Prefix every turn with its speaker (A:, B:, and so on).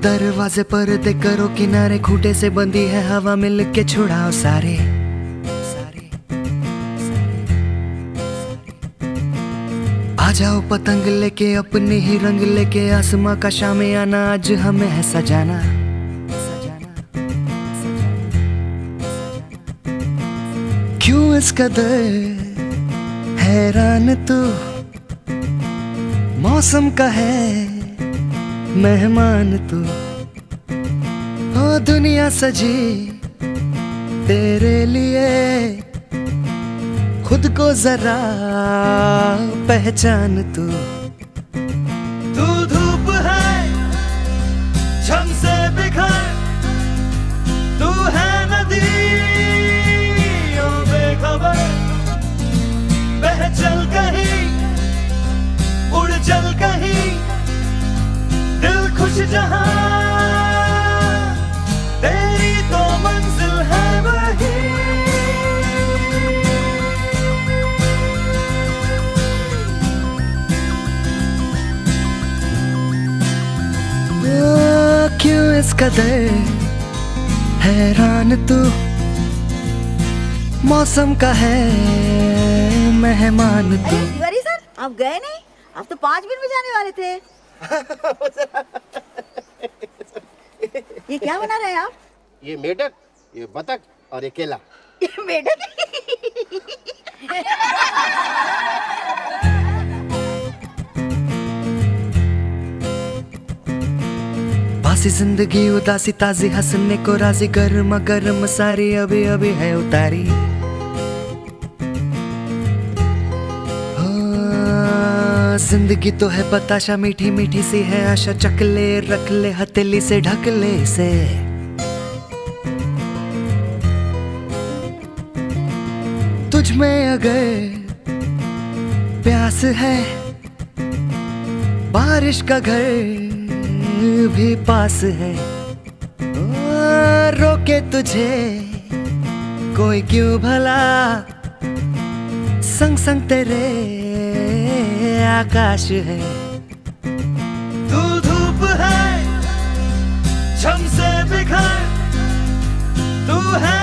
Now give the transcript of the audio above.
A: दरवाजे पर दे करो किनारे, खूटे से बंदी है हवा मिल के छुड़ाओ सारे। आ जाओ पतंग लेके अपने ही रंग लेके, आसमां का शामे आना आज हमें है सजाना। क्यों इस कदर हैरान तू, मौसम का है मेहमान तू। ओ दुनिया सजी तेरे लिए, खुद को जरा पहचान तू।
B: तू धूप है झम से बिखर, तू है नदी ओ बेखबर। बह चल कहीं उड़ चल कहीं, दिल खुश जहां तेरी तो मंजिल है वही।
A: क्यों इस कदर हैरान तू, मौसम का है मेहमान तू।
C: अरे तिवारी सर, आप गए नहीं? आप तो 5 मिनट में जाने वाले थे। ये क्या बना रहे हैं आप?
D: ये मेढक, ये बतख और ये केला।
C: ये मेढक।
A: बासी जिंदगी उदासी ताजी, हंसने को राजी, गर्मा गर्म सारी अभी अभी है उतारी। जिंदगी तो है बताशा, मीठी मीठी सी है आशा, चकले रख ले हथेली से ढक ले से। तुझ में अगर प्यास है, बारिश का घर भी पास है। रोके तुझे कोई क्यों भला, संग संग तेरे आकाश है।
B: तू धूप है झम से बिखर, तू है